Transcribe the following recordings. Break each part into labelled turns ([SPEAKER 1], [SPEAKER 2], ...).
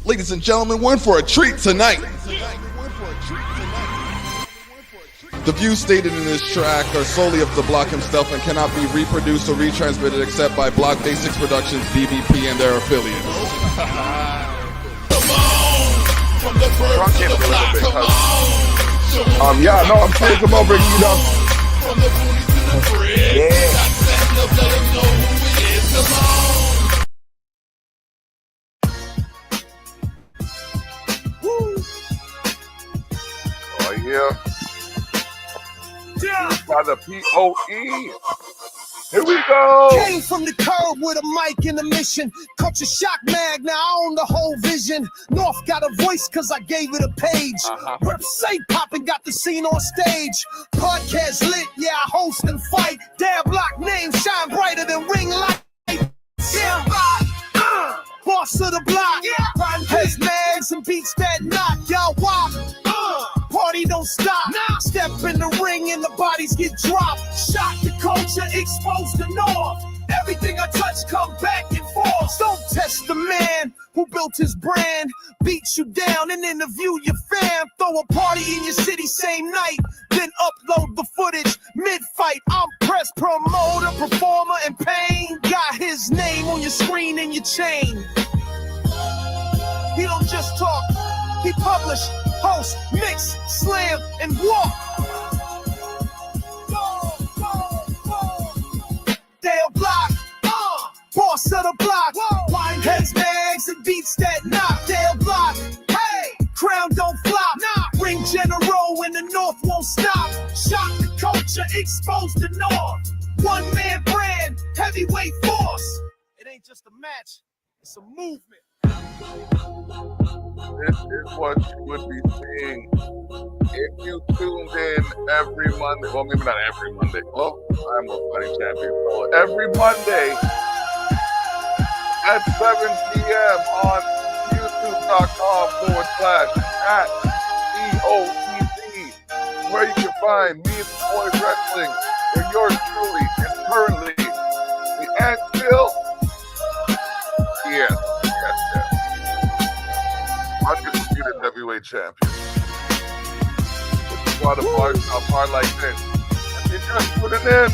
[SPEAKER 1] Ladies and gentlemen, we're in for a treat tonight. The views stated in this track are solely of the Block himself and cannot be reproduced or retransmitted except by Block Basics Productions, BBP, and their affiliates.
[SPEAKER 2] Yeah, no, I'm saying come over, you know. Yeah. Oh, yeah. By the POE. Here we go.
[SPEAKER 3] Came from the curb with a mic and a mission. Culture shock mag, now I own the whole vision. North got a voice cause I gave it a page. Rep say poppin' got the scene on stage. Podcast lit, yeah, I host and fight. Damn block name shine brighter than ring light. Yeah, boss of the block. Has mags and beats that knock. Y'all walk. Party don't stop. Step in the ring and the bodies get dropped. Shock the culture, expose the north. Everything I touch come back and forth. Don't test the man who built his brand. Beat you down and interview your fam. Throw a party in your city same night. Then upload the footage mid-fight. I'm press promoter, performer, and pain. Got his name on your screen and your chain. He don't just talk, he publish, host, mix, slam, and walk. Dale Block, boss of the block. Wine heads, mags, and beats that knock. Dale Block, hey, crown don't flop. Ring general when the North won't stop. Shock the culture, expose the North. One man brand, heavyweight force. It ain't just a match, it's a movement.
[SPEAKER 2] This is what you would be seeing if you tuned in every Monday. Well, maybe not every Monday. Well, I'm a fighting champion. So every Monday at 7 p.m. on youtube.com/@EOEZ, where you can find me and the Boys Wrestling, where yours truly is currently the Anthill. Yes. Undisputed heavyweight champion. This is why the bars are hard like this. If you're just tuning in,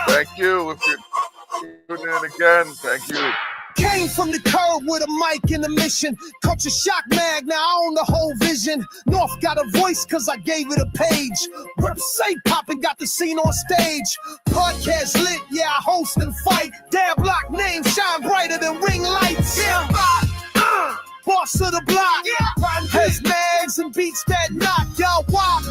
[SPEAKER 2] thank you. If you're tuning in again, thank you.
[SPEAKER 3] Came from the curb with a mic and a mission. Culture shock mag, now I own the whole vision. North got a voice cause I gave it a page. Rep say poppin' got the scene on stage. Podcast lit, yeah, I host and fight. Damn block name shine brighter than ring lights. Yeah, boss of the block. Has mags and beats that knock. Y'all walk.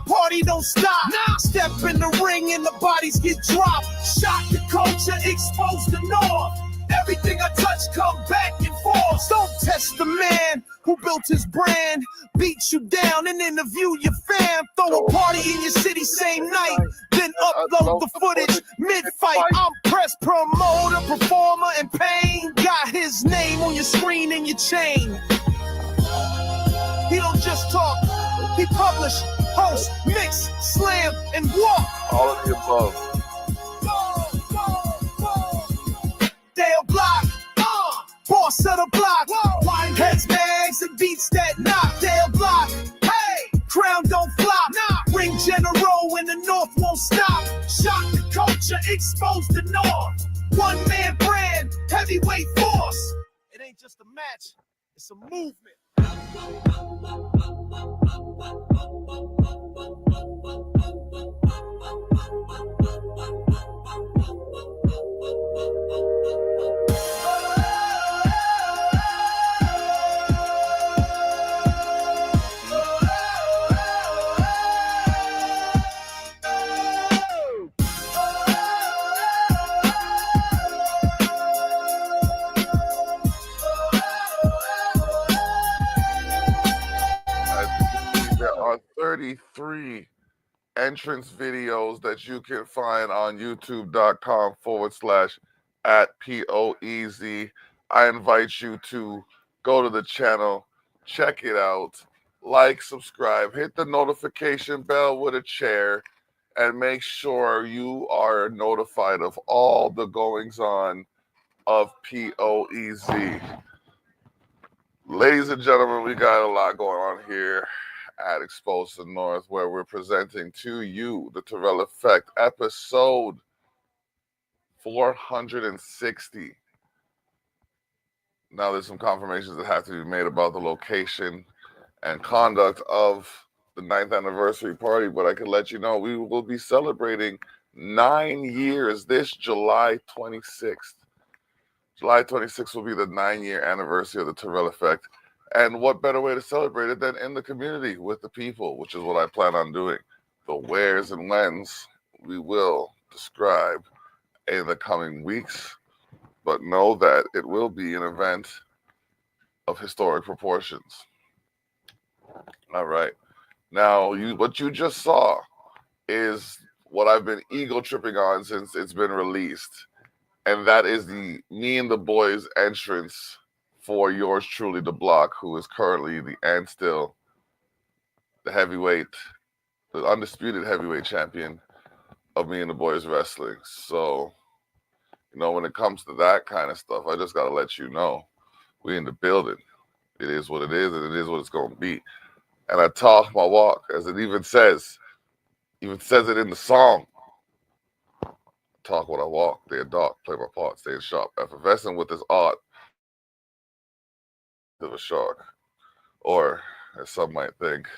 [SPEAKER 3] Party don't stop. Step in the ring and the bodies get dropped. Shock the culture, expose the North. Everything I touch come back and forth. Don't test the man who built his brand. Beat you down and interview your fam. Throw a party in your city same night. Then upload the footage mid-fight. I'm press promoter, performer, and pain. Got his name on your screen and your chain. He don't just talk, he publish, host, mix, slam, and walk.
[SPEAKER 2] All of the above.
[SPEAKER 3] Dale Block, boss of the block. Wine heads, mags, and beats that knock. Dale Block, hey, crown don't flop. Ring general when the North won't stop. Shock the culture, expose the North. One man brand, heavyweight force. It ain't just a match, it's a movement.
[SPEAKER 2] There are 33 entrance videos that you can find on youtube.com/@POEZ. I invite you to go to the channel, check it out, like, subscribe, hit the notification bell with a chair, and make sure you are notified of all the goings on of POEZ. Ladies and gentlemen, we got a lot going on here at Expose the North, where we're presenting to you the Terrell Effect, episode 460. Now, there's some confirmations that have to be made about the location and conduct of the 9th anniversary party, but I can let you know we will be celebrating 9 years this July 26th. July 26th will be the 9-year anniversary of the Terrell Effect. And what better way to celebrate it than in the community with the people, which is what I plan on doing. The wheres and whens we will describe in the coming weeks, but know that it will be an event of historic proportions. All right. Now, what you just saw is what I've been ego tripping on since it's been released. And that is the Me and the Boys entrance for yours truly, the Block, who is currently and still the undisputed heavyweight champion of Me and the Boys Wrestling. So, when it comes to that kind of stuff, I just got to let you know, we in the building. It is what it is, and it is what it's going to be. And I talk my walk, as it even says it in the song. Talk what I walk, stay a dog, play my part, stay sharp, effervescent with this art of a shark, or as some might think,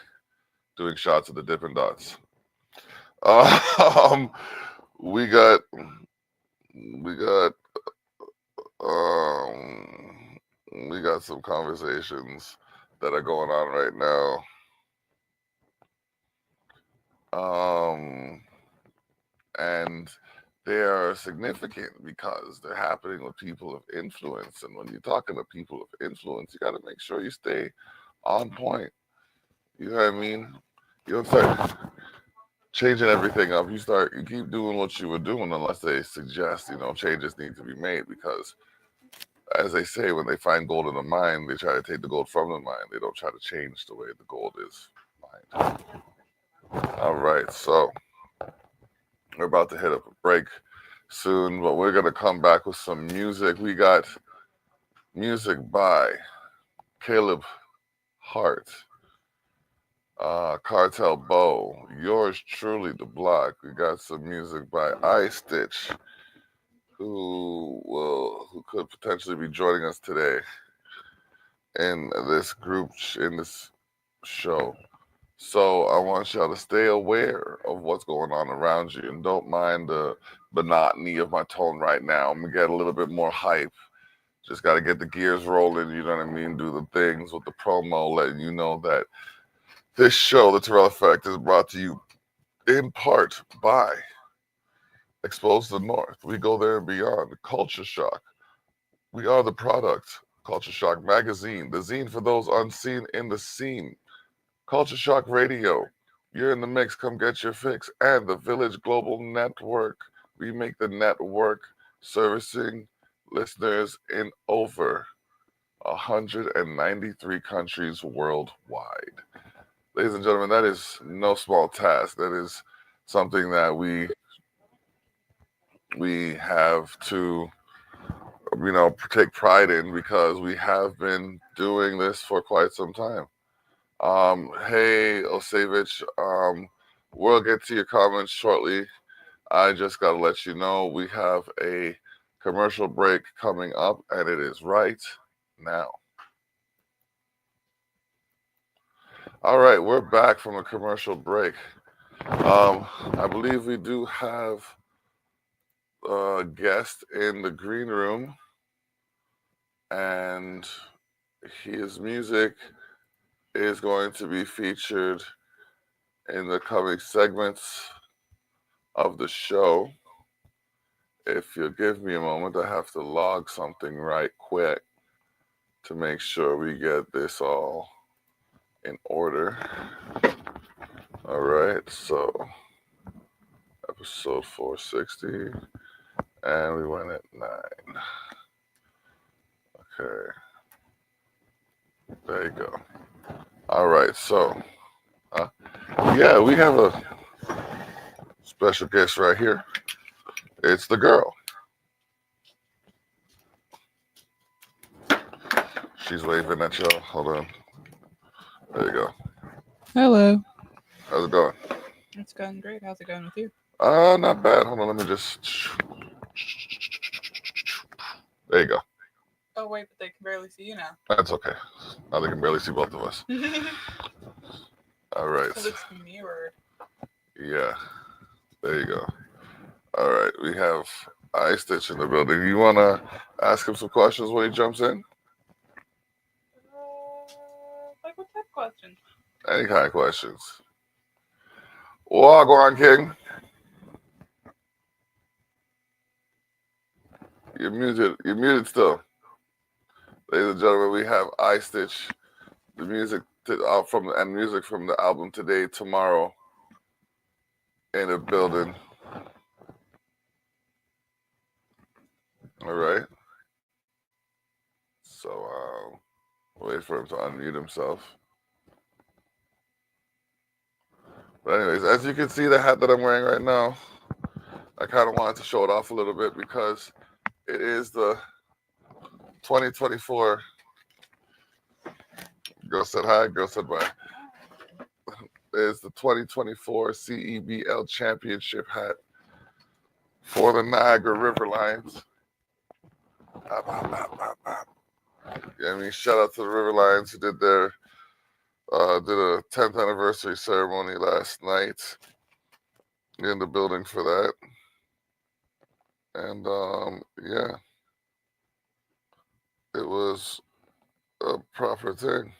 [SPEAKER 2] doing shots of the Dippin' Dots. We got some conversations that are going on right now, and they are significant because they're happening with people of influence. And when you're talking to people of influence, you got to make sure you stay on point. You know what I mean? You don't start changing everything up. You keep doing what you were doing unless they suggest, changes need to be made. Because, as they say, when they find gold in a mine, they try to take the gold from the mine. They don't try to change the way the gold is mined. All right, so we're about to hit up a break soon, but we're going to come back with some music. We got music by Caleb Hart, Cartel Bow, yours truly, The Block. We got some music by iStitch, who could potentially be joining us today in this group, in this show. So I want y'all to stay aware of what's going on around you, and don't mind the monotony of my tone right now. I'm gonna get a little bit more hype. Just got to get the gears rolling, you know what I mean? Do the things with the promo, letting you know that this show, The Terrell Effect, is brought to you in part by Expose the North. We go there and beyond. Culture Shock. We are the product. Culture Shock Magazine, the zine for those unseen in the scene. Culture Shock Radio. You're in the mix. Come get your fix. And the Village Global Network. We make the network servicing listeners in over 193 countries worldwide. Ladies and gentlemen, that is no small task. That is something that we have to, take pride in, because we have been doing this for quite some time. Hey, Osevich, we'll get to your comments shortly. I just got to let you know we have a commercial break coming up, and it is right now. All right, we're back from a commercial break. I believe we do have a guest in the green room, and his music is going to be featured in the coming segments of the show. If you'll give me a moment, I have to log something right quick to make sure we get this all in order. All right, so episode 460, and we went at 9. Okay, there you go. All right, so yeah, we have a special guest right here. It's the girl. She's waving at y'all. Hold on. There you go.
[SPEAKER 4] Hello.
[SPEAKER 2] How's it going?
[SPEAKER 4] It's going great. How's it going with you?
[SPEAKER 2] Not bad. Hold on, let me just. There you go.
[SPEAKER 4] Oh, wait, but they can barely see you now.
[SPEAKER 2] That's okay. Now they can barely see both of us. All right.
[SPEAKER 4] Because it's mirrored.
[SPEAKER 2] Yeah. There you go. All right. We have iStitch in the building. You want to ask him some questions when he jumps in?
[SPEAKER 4] Like what type of questions?
[SPEAKER 2] Any kind of questions. Walk on, King. You're muted. You're muted still. Ladies and gentlemen, we have iStitch, the music from the album Today, Tomorrow in the building. All right. So wait for him to unmute himself. But anyways, as you can see, the hat that I'm wearing right now, I kind of wanted to show it off a little bit because it is the 2024. Girl said hi, girl said bye. It's the 2024 CEBL Championship hat for the Niagara River Lions. Yeah, I mean, shout out to the River Lions who did a 10th anniversary ceremony last night in the building for that. And yeah, it was a proper thing.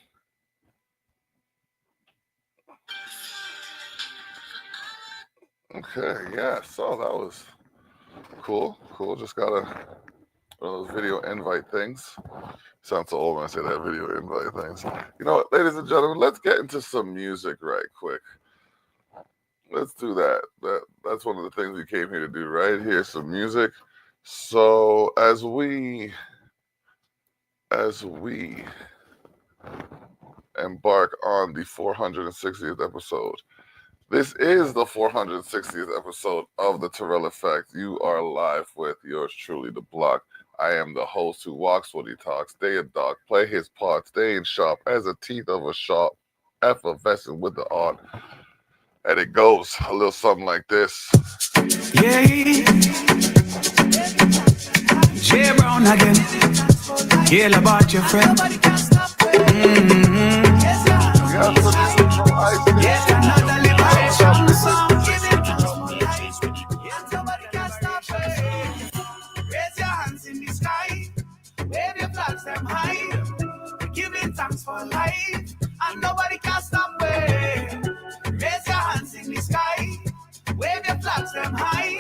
[SPEAKER 2] Okay, yeah, so that was cool. Just got one of those video invite things. Sounds so old when I say that, video invite things. You know what, ladies and gentlemen, let's get into some music right quick. Let's do that. That's one of the things we came here to do right here, some music. So as we embark on the 460th episode, this is the 460th episode of The Terrell Effect. You are live with yours truly, The Block. I am the host who walks when he talks, stay a dog, play his part, stay in sharp as the teeth of a sharp, effervescent with the art. And it goes a little something like this.
[SPEAKER 5] Yeah, J Brown again. Hear about your friend.
[SPEAKER 2] Yes,
[SPEAKER 5] another liberation song. Raise your hands in the sky, wave your flags them high. Giving thanks for life, and nobody can stop me. Raise your hands in the sky, wave your flags them high.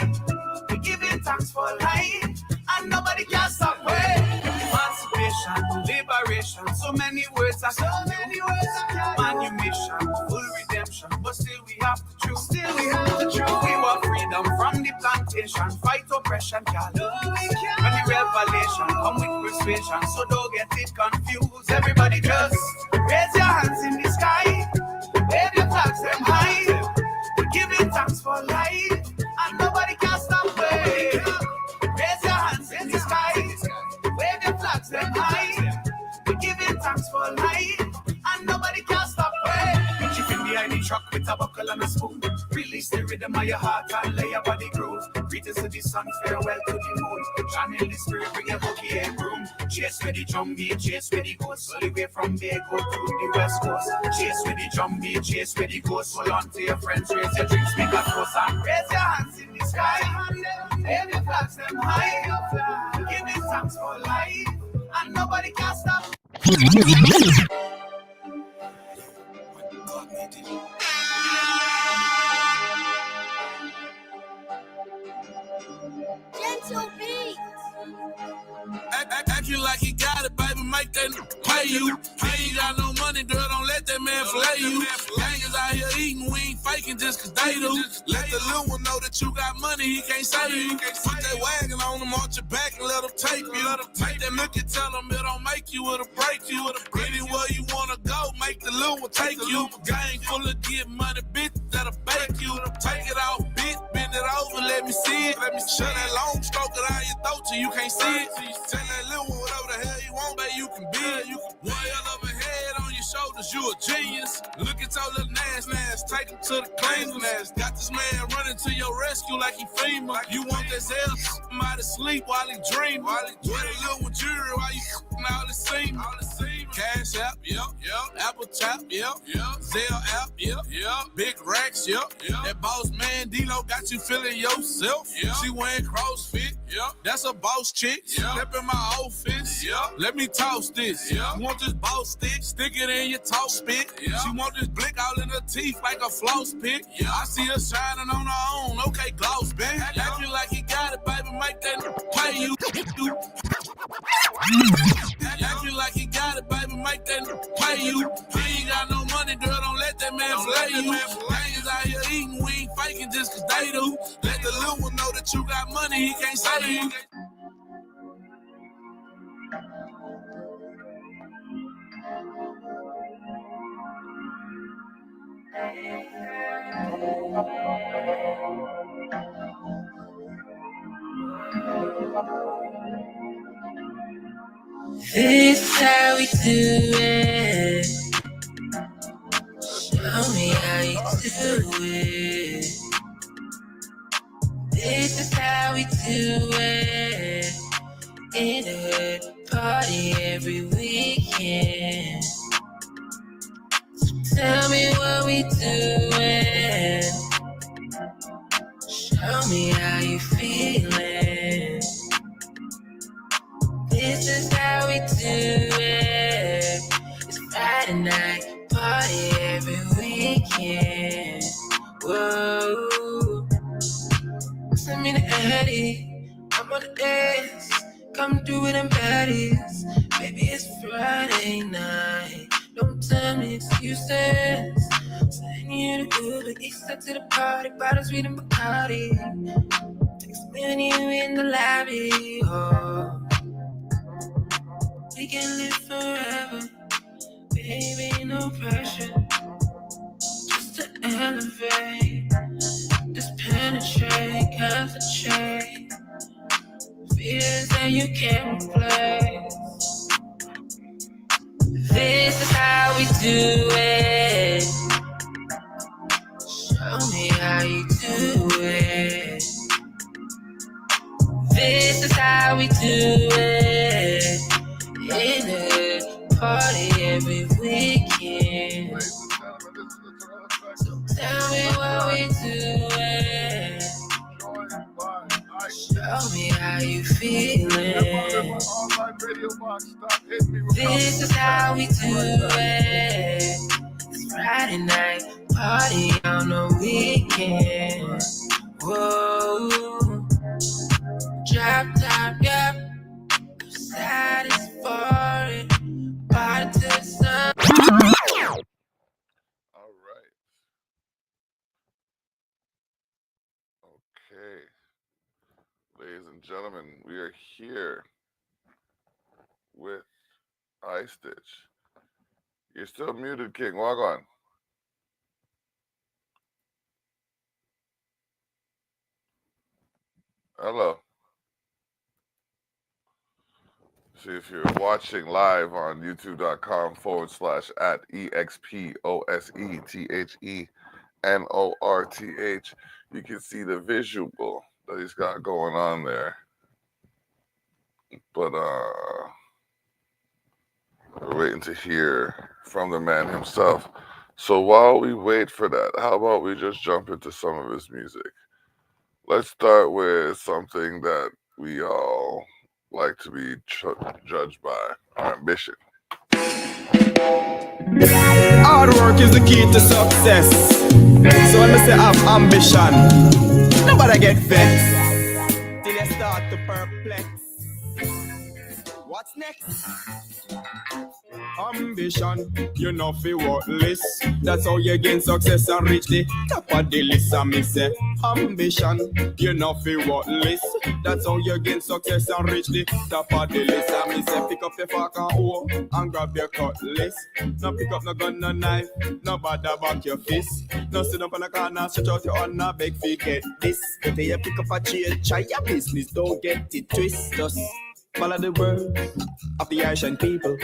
[SPEAKER 5] Giving thanks for life, and nobody can stop me. Emancipation, liberation, so many words are so many words. Manumission, full redemption, but still we have the truth. Still we have the truth. We want freedom from the plantation, fight oppression, can't lose. When the revelation come with persuasion, so don't get it confused. Everybody just raise your hands in the sky, wave your flags them high. Giving thanks for life, and nobody can stop me. Raise your hands in the sky, wave your flags them high. Giving thanks for life, and nobody can stop me. Chipping behind the truck with a buckle and a spoon. Release the rhythm of your heart and lay your body groove. Greetings to the sun, farewell to the moon. Channel the spirit, bring your bookie and broom. Chase with the drum beat, chase with the ghost. All the way from there, go to the west coast. Chase with the drum beat, chase with the ghost. Hold on to your friends, raise your drinks, make a toast. And raise your hands in the sky, wave your flags them high. Giving thanks for life, and nobody can stop.
[SPEAKER 6] Gentle beats.
[SPEAKER 7] Acting like he got it, baby, make that pay you. He ain't got no money, girl, don't let that man flay you. Gangers out here eating, we ain't faking just cause they do. Let the little one know that you got money, he can't save you. Put that wagon on him, arch your back and let him take you. Make that look and tell him it don't make you, it'll break you. Anywhere you wanna go, make the little one take you. Gang full of get money, bitch, that'll bake you. Take it off, bitch, bend it over, let me see it. Let me shut that long stroke it out your throat till you can't see it. Tell that little one whatever the hell you want, baby, you can be. Royal overhead on your shoulders, you a genius. Look at your little ass, take him to the cleaners. Got this man running to your rescue like he FEMA. You want this hell, somebody sleep while he dream. Wear the little jewelry while you all the seam. Cash app, yep. Apple tap, yep. Zelle app, yep. Big racks, yep. That boss man D-Lo got you feeling yourself. She wearing CrossFit, that's a boss chick. Step in my office, let me toss this. You want this boss stick, stick it in your talk spit. She want this blick all in her teeth like a floss pick. I see her shining on her own, okay, gloss, man. Acting like he got it, baby, make that pay you. Acting like he got it, baby, make that pay you. He ain't got no money, girl, don't let that man play you. Niggas out here eating, we ain't faking just cause they do. Let the little one know that you got money, he can't say to you.
[SPEAKER 6] This is how we do it. Show me how you do it. This is how we do it. In the hood, party every weekend. So tell me what we doing. Show me how you feeling. This is how we do it. It's Friday night, party every weekend. Whoa. Send me the Addy, I'm on the dance. Come through with them baddies. Baby, it's Friday night. Don't tell me excuses. Send you the Uber, east side to the party. Bottles reading Bacardi. Text me when you in the lobby. Oh. We can live forever, baby, no pressure. Just to elevate, just penetrate, concentrate. Fears that you can't replace. This is how we do it. Show me how you do it. This is how we do it. In the party every weekend. So tell me what we doing. Show me how you feeling. This is how we do it. It's Friday night, party on the weekend. Whoa, drop top, yeah. That is for it. Party to the sun.
[SPEAKER 2] All right. Okay. Ladies and gentlemen, we are here with iStitch. You're still muted, King. Walk on. Hello. See if you're watching live on youtube.com/at ExposeTheNorth. You can see the visual that he's got going on there. But we're waiting to hear from the man himself. So while we wait for that, how about we just jump into some of his music? Let's start with something that we all like to be judged by, our ambition.
[SPEAKER 8] Hard work is the key to success. So when I say have ambition, nobody get vexed till you start to perplex. What's next? Ambition, you know feel worthless. That's how you gain success and reach the top of the list. And me say, ambition, you know feel worthless. That's how you gain success and reach the top of the list. And me say, pick up your fork and hoe and grab your cutlass. No pick up no gun, no knife, no bother back your fist. No sit up on the corner, stretch out your arm, no beg for get this. Better you pick up a chair, try your business, don't get it twist. Just Follow the words of the Asian people.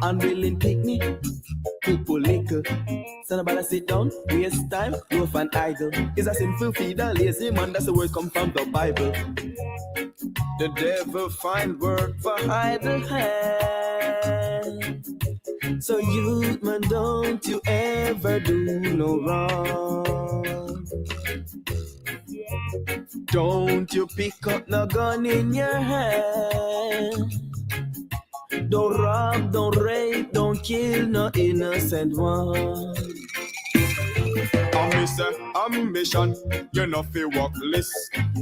[SPEAKER 8] Unwilling picnic, people liquor. So nobody sit down, waste time, loaf and idle. Is a sinful feed a lazy man, that's the word come from the Bible. The devil find work for idle hand. So youth man, don't you ever do no wrong. Don't you pick up no gun in your hand. Don't rob, don't rape, don't kill no innocent one. Ambition, you know fi walk list.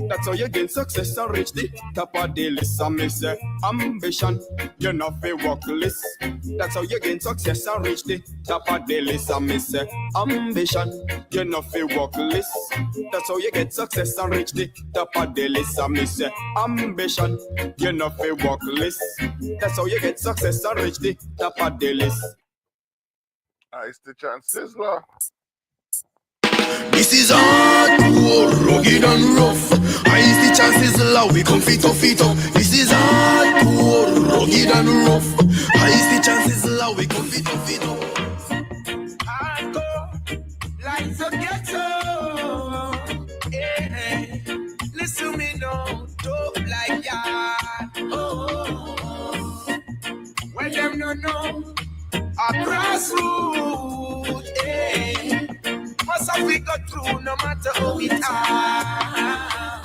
[SPEAKER 8] That's how you gain success and reach the top of the list. Ambition, you know fi walk list. That's how you gain success and reach the top of the list. Ambition, you know fi walk list. That's how you get success and reach the top of the list. Ambition, you know fi walk list. That's how you get success and reach the top of the list.
[SPEAKER 2] Ice Stitch and Sizzler.
[SPEAKER 9] This is hardcore, rugged and rough. Ice the chances low, we come fit up. This is hardcore, rugged and rough. Ice the chances low, we come fit up.
[SPEAKER 5] Hardcore, like the ghetto. Yeah, listen me now, dope like that. Oh, when them no know, a grassroots. Yeah. Must have we go through no matter how we are.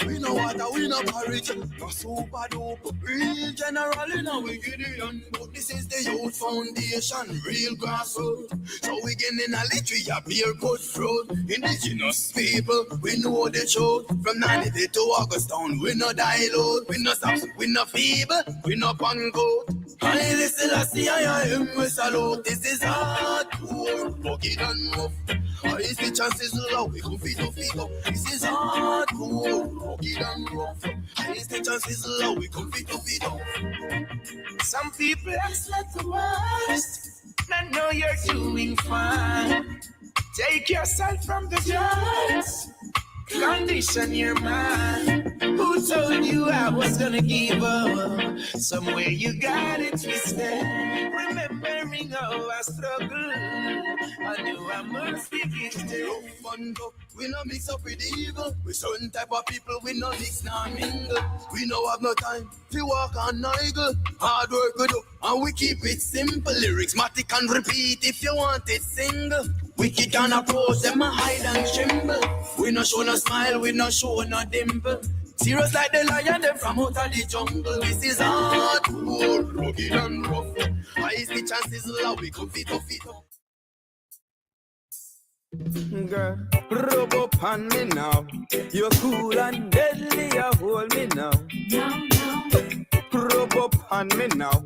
[SPEAKER 9] We know what we no porridge, no super dope. Real general in our Gideon, but this is the youth foundation, real grassroots. So we getting a little a beer cut fruit. Indigenous people, we know the truth. From 90 to Augustown, we no dilute, we no stop, we no feeble, we no pangoat. I listen, I see, I am we salute. This is hardcore, rugged and rough. I see chances low, we come fit up. This is hardcore, rugged and rough. I see chances low, we come fit up.
[SPEAKER 5] Some people act like the worst. I know you're doing fine. Take yourself from the judge. Condition your mind. Who told you I was gonna give up? Somewhere you got it twisted. Remembering how I struggled, I knew I must be gifted.
[SPEAKER 9] We no mix up with evil. We certain type of people, we no mix nor mingle. We no have no time to walk on niggle. Hard work we do, and we keep it simple. Lyrics, matic and repeat if you want it single. Wicked and approach them a hide and tremble. We no show no smile, we no show no dimple. Serious like the lion, them from out of the jungle. This is hardcore, rugged and rough. High is the chances low, we come fit up.
[SPEAKER 8] Girl, rub up on me now. You're cool and deadly, you hold me now. Rub up on me now.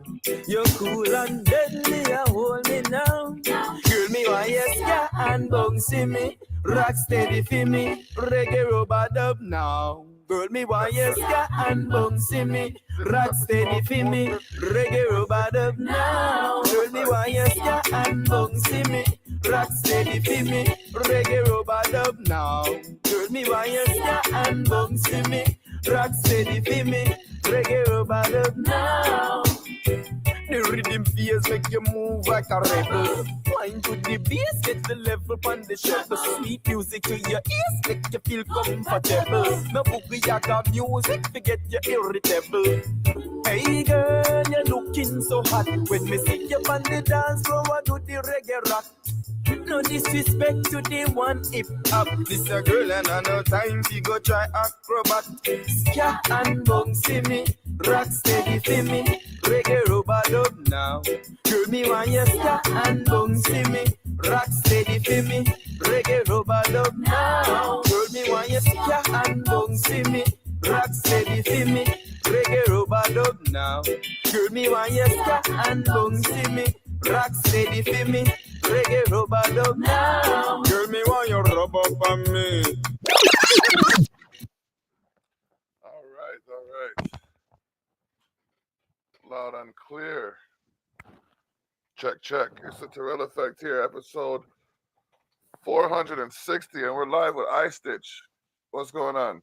[SPEAKER 8] You're cool and deadly, you hold me now. Girl, me want yes, yeah, and bouncy me. Rock steady for me, reggae rubber dub now. Girl, me want yes, yeah, and bouncy me. Rock steady for me, reggae rubber dub now. Girl, me want yes, yeah, and bouncy me. Rock steady for me, reggae rubber dub now. Girl, me want yes, yeah, and bouncy me. Rock steady for me, reggae rubber dub now. The rhythm feels make you move like a rebel. Wind to the bass, get the level on the treble. Sweet music to your ears, make you feel comfortable. No boogie, I got music, forget you're irritable. Hey girl, you're looking so hot. When me see you on the dance floor, I do the reggae rock. No disrespect to the one hip hop. This a girl and I no time to go try acrobat. Ska and bouncy me, rock steady for me, reggae rubber dub now. Girl, me want you ska and bouncy me, rock steady for me, reggae rubber dub now. Girl, me want you ska and bouncy me, rock steady for me, reggae rubber dub now. Girl, me want you ska and bouncy me, rock steady for me. Reggae rubber dub now. Girl, me want you rub up on me.
[SPEAKER 2] All right. Loud and clear. Check. It's the Terrell Effect here, episode 460, and we're live with Ice Stitch. What's going on?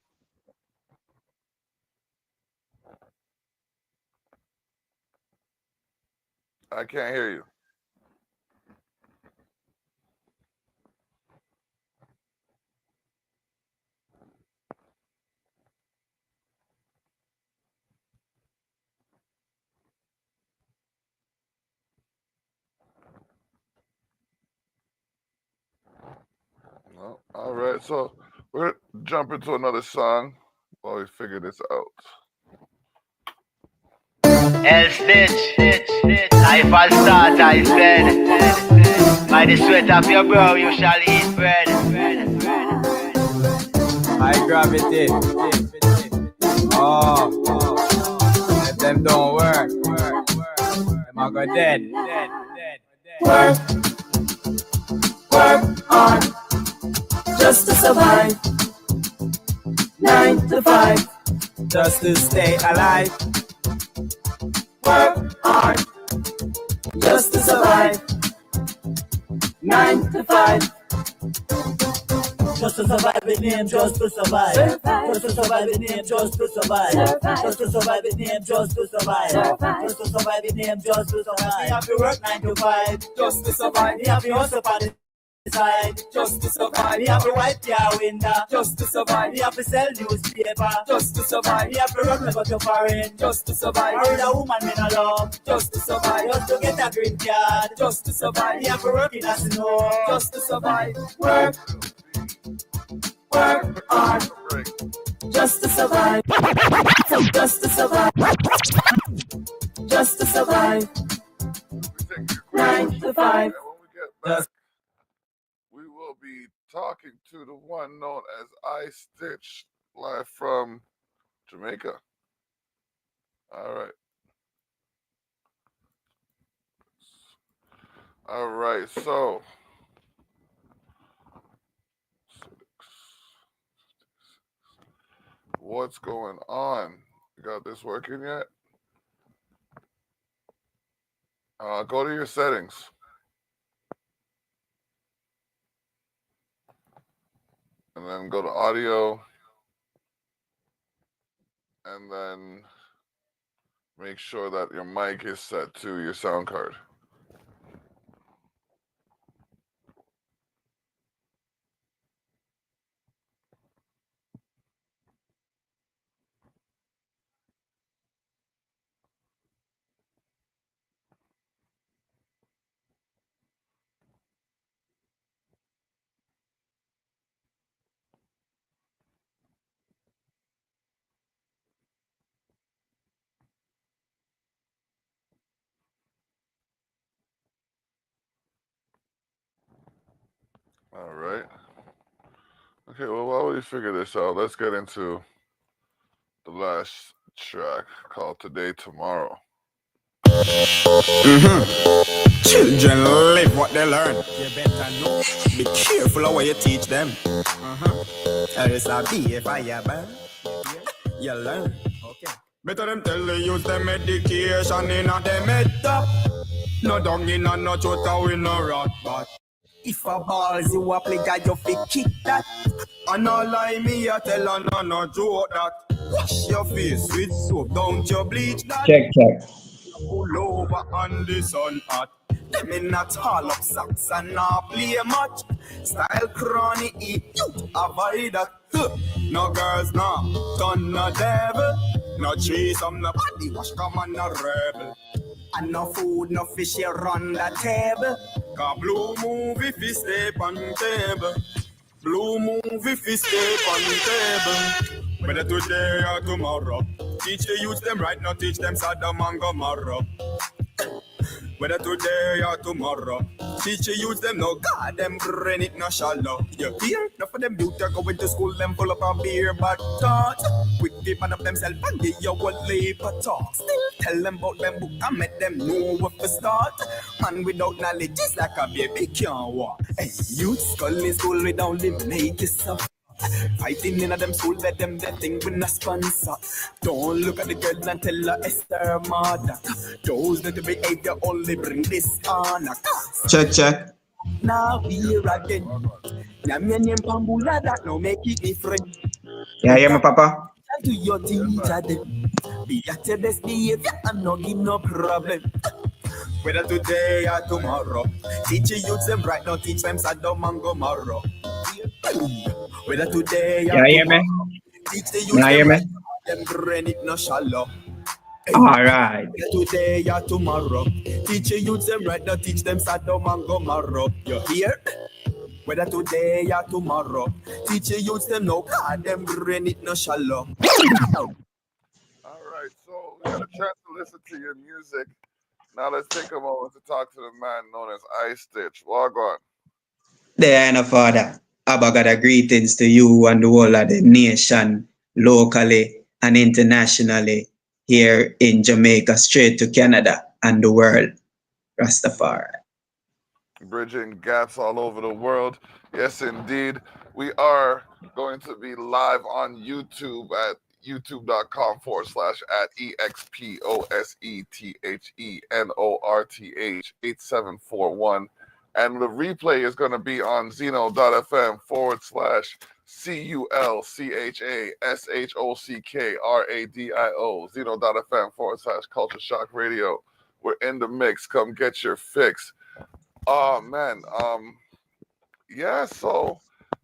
[SPEAKER 2] I can't hear you. No. All right, so we're gonna jump into another song while we figure this out.
[SPEAKER 10] El Stitch, life has start, I said. By the sweat of your brow you shall eat bread.
[SPEAKER 8] High gravity. Oh. If them don't work, them are go dead.
[SPEAKER 6] Work hard just to survive. 9 to 5
[SPEAKER 8] Just to stay alive.
[SPEAKER 6] Work hard just to survive. 9 to 5 just to survive the name, just to survive. Just to survive the name, just to survive. Just to survive the name, just to survive. Just to survive the name, just to survive. You have to work 9 to 5 just to survive. You have to hustle for the side just to survive. You have to wipe your window just to survive. You have to sell newspaper just to survive. You have to run about your foreign just to survive. Marry a woman in a love just to survive. Just to get a green card just to survive. You have to work in a snow just to survive. Work hard just to survive. Just to survive. Just to survive. 9 to 5.
[SPEAKER 2] We will be talking to the one known as I Stitch, live from Jamaica. All right, so what's going on? You got this working yet? Go to your settings. And then go to audio. And then make sure that your mic is set to your sound card. All right. Okay, well, while we figure this out, let's get into the last track called Today, Tomorrow.
[SPEAKER 8] Children live what they learn. You better know. Be careful of what you teach them. There is a bee if I burn. You learn. Okay. Better them tell you use the medication in a them head top. No dung in a no chota we no rat bat. If a balls you a play that you fi kick that. And no lie me a tell her no joke that. Wash your face with soap, don't you bleach that. Check. Pull over on the sun hot. Them in a tall up socks and not play much. Style crony eat you avoid that. No girls, no done no devil. No cheese on the body wash, come on no rebel. And no food, no fish here on the table. Cause blue movie fi stay on table. Blue movie fi stay on table. Whether today or tomorrow. Teach the youth them right, now teach them Saddam and Gomorrah. Whether today or tomorrow. Teach the youth them no God, them brain it no shallow. You hear? Enough of them youth are going to school, them full up a beer, but thoughts. Quick keep on up themselves and they your whole labor talk. Still tell them about them book and make them know where to start. Man without knowledge is like a baby can't walk. Hey, youth skull in school without them make it so. Fighting in a them school, let them that thing with a sponsor. Don't look at the girl and tell her it's their mother. Those that behavior only bring dishonor.
[SPEAKER 11] Check.
[SPEAKER 8] Now here again. Yamian Pambula that no make it different.
[SPEAKER 11] Yeah, my papa.
[SPEAKER 8] To your teacher then. Be at your best behavior and no give no problem. Whether today or tomorrow. Teach your youths them right now, teach them Sodom and Gomorrah. Whether today or
[SPEAKER 11] Yeah, hear me?
[SPEAKER 8] tomorrow. Teach the youths
[SPEAKER 11] Now hear
[SPEAKER 8] them
[SPEAKER 11] me?
[SPEAKER 8] right now, them brain it no shallow.
[SPEAKER 11] All right.
[SPEAKER 8] Today or tomorrow. Teach your youths them right now, teach them Sodom and Gomorrah. You hear? Whether today or tomorrow. Teach your youths them no, God, them brain it no shallow.
[SPEAKER 2] All right, so we had a chance to listen to your music. Now let's take a moment to talk to the man known as Ice Stitch. Log on.
[SPEAKER 11] There, and Father. Abagada greetings to you and the whole of the nation, locally and internationally, here in Jamaica, straight to Canada and the world. Rastafari.
[SPEAKER 2] Bridging gaps all over the world. Yes, indeed. We are going to be live on YouTube at youtube.com/at EXPOSETHENORTH 8741. And the replay is going to be on Zeno.fm/CULCHASHOCKRADIO. Zeno.fm/Culture Shock Radio. We're in the mix. Come get your fix. Oh man, yeah. So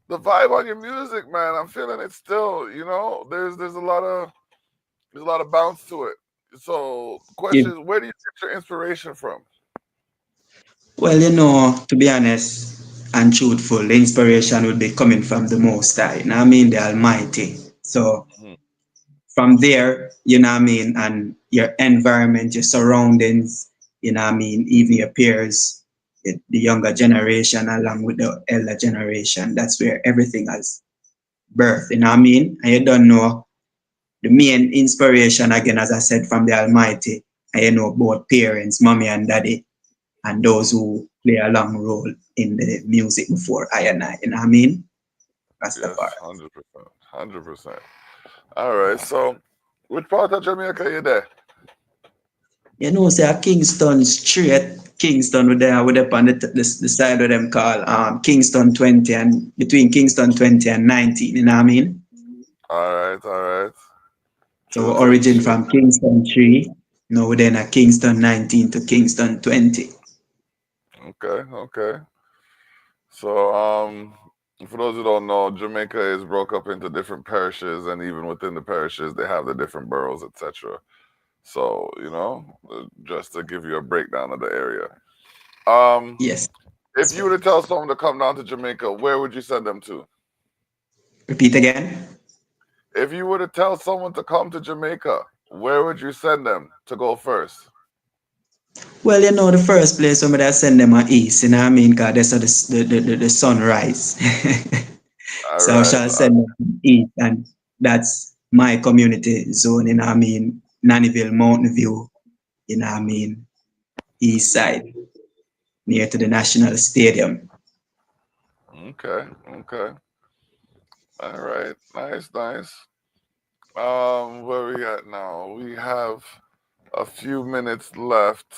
[SPEAKER 2] the vibe on your music, man, I'm feeling it still. You know, there's a lot of bounce to it. So, the question is, where do you get your inspiration from?
[SPEAKER 11] Well, you know, to be honest and truthful, the inspiration would be coming from the Most High, you know what I mean, the Almighty. So from there, you know what I mean, and your environment, your surroundings, you know what I mean, even your peers, the younger generation along with the elder generation, that's where everything has birth, you know what I mean? And you don't know the main inspiration, again, as I said, from the Almighty, and you know, both parents, mommy and daddy, and those who play a long role in the music before I and I, you know what I mean? Rastafari.
[SPEAKER 2] Yes, 100%. 100%. All right, so which part of Jamaica you there?
[SPEAKER 11] You know, say Kingston straight, Kingston with there on the side of them call Kingston 20 and between Kingston 20 and 19, you know what I mean?
[SPEAKER 2] All right.
[SPEAKER 11] So origin from Kingston 3, you know, then a Kingston 19 to Kingston 20.
[SPEAKER 2] Okay. So, for those who don't know, Jamaica is broke up into different parishes, and even within the parishes, they have the different boroughs, etc. So, you know, just to give you a breakdown of the area.
[SPEAKER 11] Yes.
[SPEAKER 2] If you were to tell someone to come down to Jamaica, where would you send them to?
[SPEAKER 11] Repeat again.
[SPEAKER 2] If you were to tell someone to come to Jamaica, where would you send them to go first?
[SPEAKER 11] Well, you know, the first place somebody send them are east, you know what I mean? Because that's how the sunrise. So I shall send them east, and that's my community zone, you know what I mean? Nannyville, Mountain View, you know what I mean? East side, near to the National Stadium.
[SPEAKER 2] Okay. All right. Nice. Where we at now? We have a few minutes left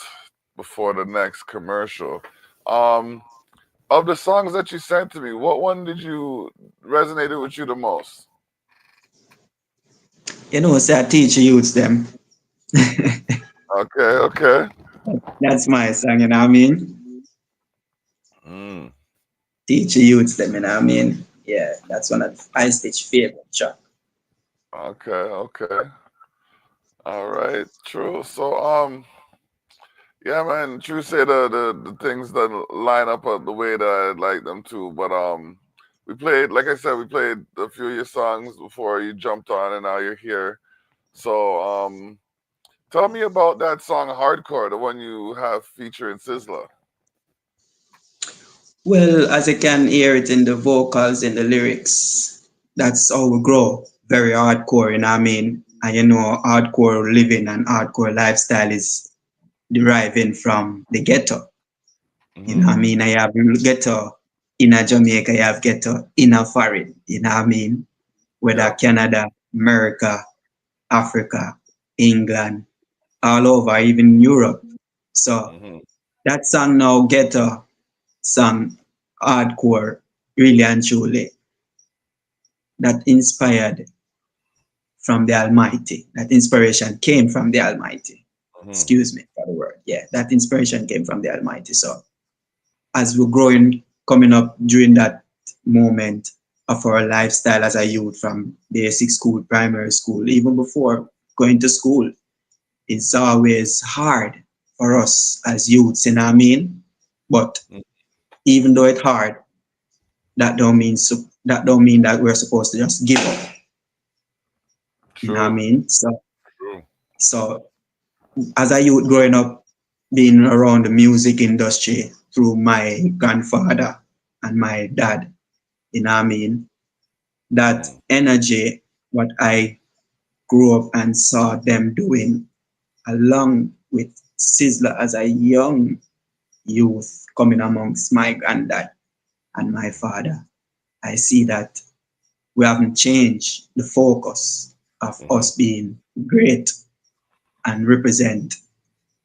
[SPEAKER 2] before the next commercial. Of the songs that you sent to me, what one did you resonated with you the most?
[SPEAKER 11] You know, say I teach youths them.
[SPEAKER 2] Okay.
[SPEAKER 11] That's my song, you know what I mean? Teach youths them, you know what I mean? Yeah, that's one of I Stitch favorite track.
[SPEAKER 2] Okay. All right, true. So, yeah, man, true say the things that line up the way that I'd like them to. But we played, like I said, we played a few of your songs before you jumped on, and now you're here. So, tell me about that song "Hardcore," the one you have featuring Sizzla.
[SPEAKER 11] Well, as you can hear it in the vocals, in the lyrics, that's how we grow. Very hardcore, you know what I mean? And you know, hardcore living and hardcore lifestyle is deriving from the ghetto. You know what I mean? I have ghetto in Jamaica, I have ghetto in a foreign, you know what I mean? Whether Canada, America, Africa, England, all over, even Europe. So that song now, ghetto song, hardcore, really and truly, that inspired from the Almighty. That inspiration came from the Almighty. Excuse me for the word. Yeah, that inspiration came from the Almighty. So as we're growing, coming up during that moment of our lifestyle as a youth from basic school, primary school, even before going to school, it's always hard for us as youths, you know what I mean? But even though it's hard, that don't mean that we're supposed to just give up. You know what I mean? So as a youth growing up, being around the music industry through my grandfather and my dad, you know what I mean? That energy, what I grew up and saw them doing, along with Sizzler as a young youth coming amongst my granddad and my father, I see that we haven't changed the focus of us being great and represent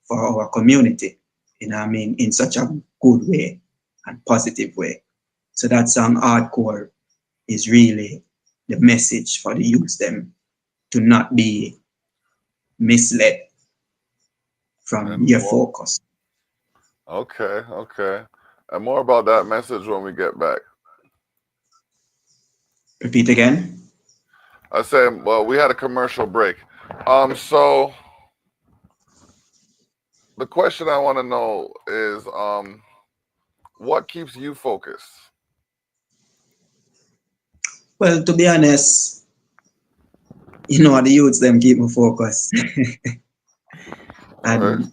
[SPEAKER 11] for our community, you know what I mean, in such a good way and positive way. So that song Hardcore is really the message for the youth them to not be misled from your focus.
[SPEAKER 2] Okay. And more about that message when we get back.
[SPEAKER 11] Repeat again.
[SPEAKER 2] I say, well, we had a commercial break. So the question I want to know is, what keeps you focused?
[SPEAKER 11] Well, to be honest, you know, the youths them keep me focused. And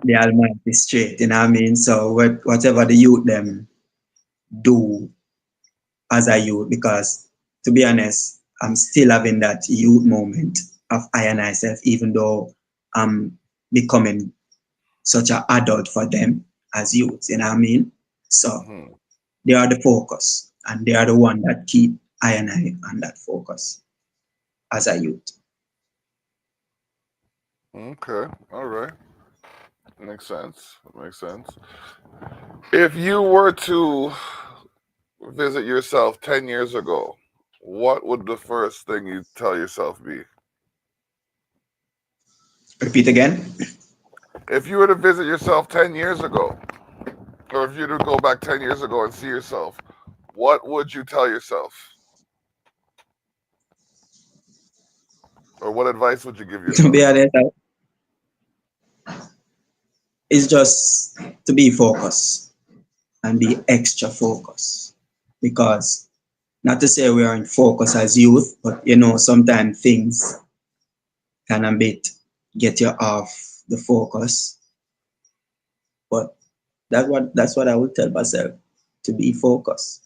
[SPEAKER 11] the Almighty straight, you know what I mean? So whatever the youth them do as a youth, because to be honest, I'm still having that youth moment of I and myself, even though I'm becoming such an adult for them as youths, you know what I mean? So they are the focus and they are the one that keep I and I on that focus as a youth.
[SPEAKER 2] Okay, all right. Makes sense. If you were to visit yourself 10 years ago, what would the first thing you tell yourself be?
[SPEAKER 11] Repeat again.
[SPEAKER 2] If you were to visit yourself 10 years ago, or if you were to go back 10 years ago and see yourself, what would you tell yourself? Or what advice would you give yourself?
[SPEAKER 11] To be honest, it's just to be focused and be extra focused. Because not to say we are in focus as youth, but you know, sometimes things can a bit get you off the focus. But that's what I would tell myself, to be focused.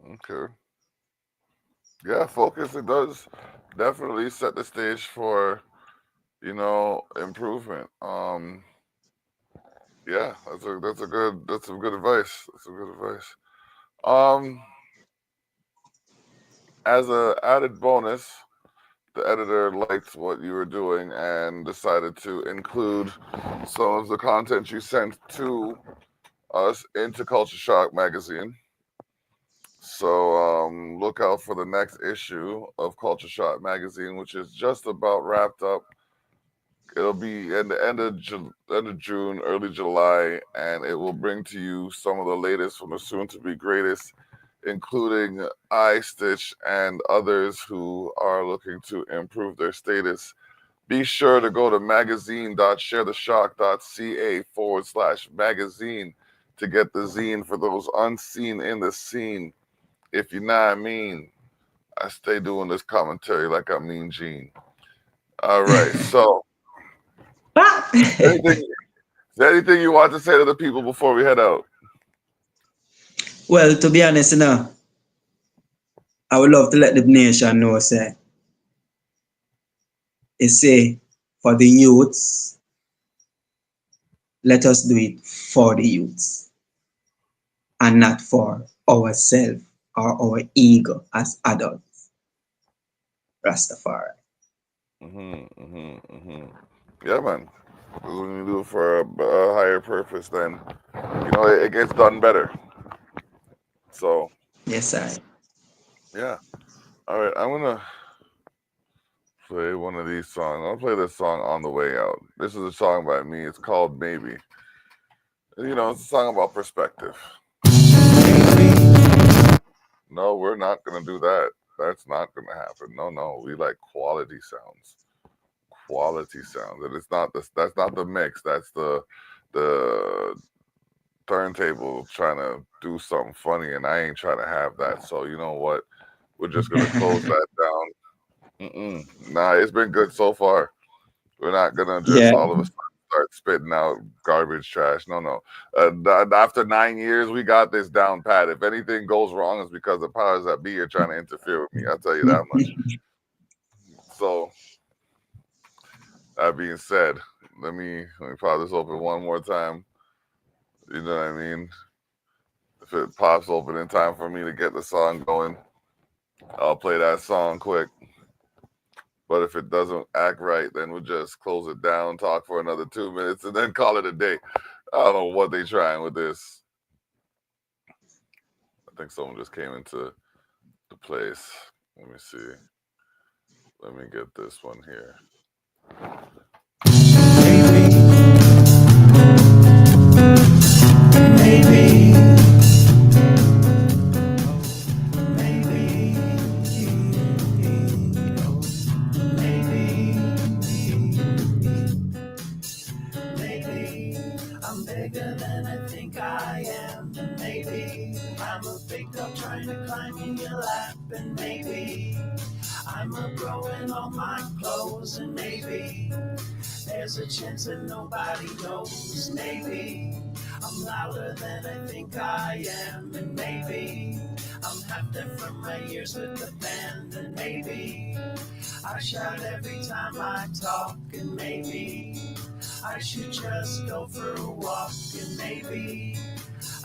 [SPEAKER 2] Okay. Yeah, focus, it does definitely set the stage for, improvement. Yeah, that's some good advice. As a added bonus, the editor liked what you were doing and decided to include some of the content you sent to us into Culture Shock magazine. So look out for the next issue of Culture Shock magazine, which is just about wrapped up. It'll be in the end of June, early July, and it will bring to you some of the latest from the soon-to-be greatest, including iStitch and others who are looking to improve their status. Be sure to go to magazine.sharetheshock.ca/magazine to get the zine for those unseen in the scene. If you know what I mean, I stay doing this commentary like I mean Gene. All right, so is there anything you want to say to the people before we head out?
[SPEAKER 11] Well, to be honest, you know, I would love to let the nation know, say, for the youths, let us do it for the youths and not for ourselves or our ego as adults. Rastafari.
[SPEAKER 2] Yeah, man. When you do it for a higher purpose, then it gets done better. So
[SPEAKER 11] yes, sir.
[SPEAKER 2] Yeah. All right, I'm gonna Play one of these songs. I'll play this song on the way out. This is a song by me. It's called Maybe. You know, it's a song about perspective. No, we're not gonna do that. That's not gonna happen. No. We like quality sounds. Quality sounds. And it's not that's not the mix. That's the turntable trying to do something funny, and I ain't trying to have that. So you know what? We're just gonna close that down. Nah, it's been good so far. We're not gonna just
[SPEAKER 11] Yeah.
[SPEAKER 2] all of a sudden start spitting out garbage trash. No. After 9 years, we got this down pat. If anything goes wrong, it's because the powers that be are trying to interfere with me. I'll tell you that much. So that being said, let me pop this open one more time. You know what I mean? If it pops open in time for me to get the song going, I'll play that song quick. But if it doesn't act right, then we'll just close it down, talk for another 2 minutes, and then call it a day. I don't know what they trying with this. I think someone just came into the place. Let me see. Let me get this one here.
[SPEAKER 5] Maybe. Maybe I'm bigger than I think I am. And maybe I'm a big dog trying to climb in your lap. And maybe I'm a growing all my clothes. And maybe there's a chance that nobody knows. Maybe I'm louder than I think I am. And maybe I'm half deaf from my years with the band. And maybe I shout every time I talk. And maybe I should just go for a walk. And maybe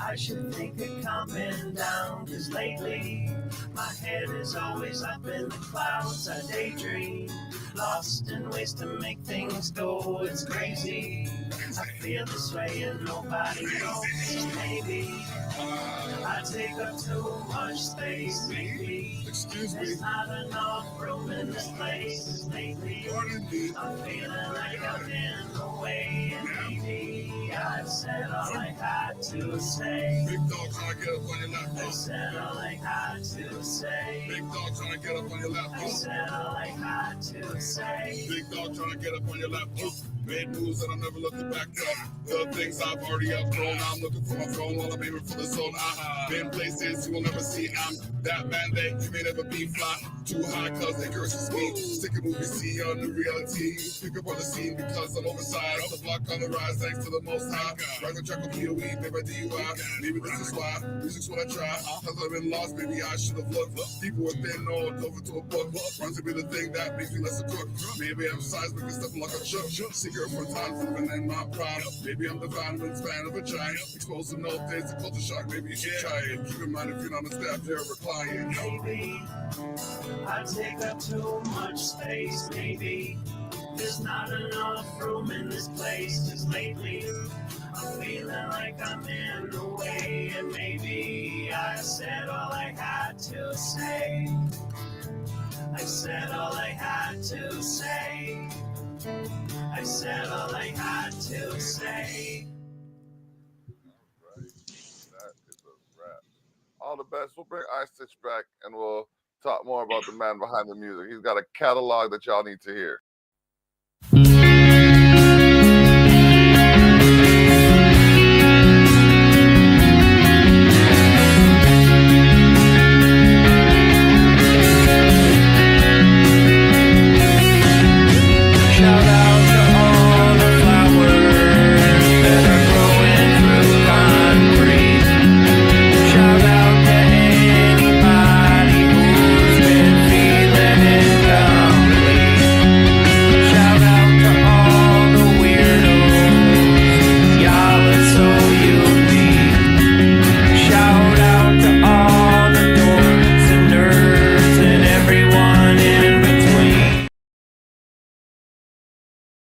[SPEAKER 5] I should think of calming down. 'Cause lately my head is always up in the clouds. I daydream, lost in ways to make things go. It's crazy, I feel this way and nobody knows. Maybe I take up too much space. Maybe there's not enough room in this place. Lately I'm feeling like I'm in the way. And maybe I said all I had to say.
[SPEAKER 7] Big dog trying to get up on your lap.
[SPEAKER 5] I said all I had to say.
[SPEAKER 7] Big dog trying to get up on your lap.
[SPEAKER 5] I said all I had to say.
[SPEAKER 7] Big dog trying to get up on your lap. Made moves and I'm never looking back up. The things I've already outgrown. I'm looking for my throne while I'm aiming for the zone. I've been places you will never see. I'm that man that you may never be. Fly too high cause they curse me. Stick a movie, see on the reality. Pick up on the scene because I'm oversized. Off the block on the rise, thanks to the most high. Ride the track with POE, maybe DUI. Maybe this is why music's what I try. Cause I've been lost, maybe I should have looked. People within know dove into a book. Run to be the thing that makes me less a crook. Maybe I'm seismic and stuff like a shook. Secret for time, living in my pride. Maybe I'm divine wingspan of a giant. Exposed to no days, a culture shock. Maybe you should try it. Keep in mind if you're not on staff, you're reclining.
[SPEAKER 5] Maybe I take up too much space. Maybe there's not enough room in this place. 'Cause lately I'm feeling like I'm in the way. And maybe I said all I had to say. I said all I had to say. I said all I had to say.
[SPEAKER 2] That is a wrap. All the best. We'll bring Ice Stitch back and we'll talk more about the man behind the music. He's got a catalog that y'all need to hear.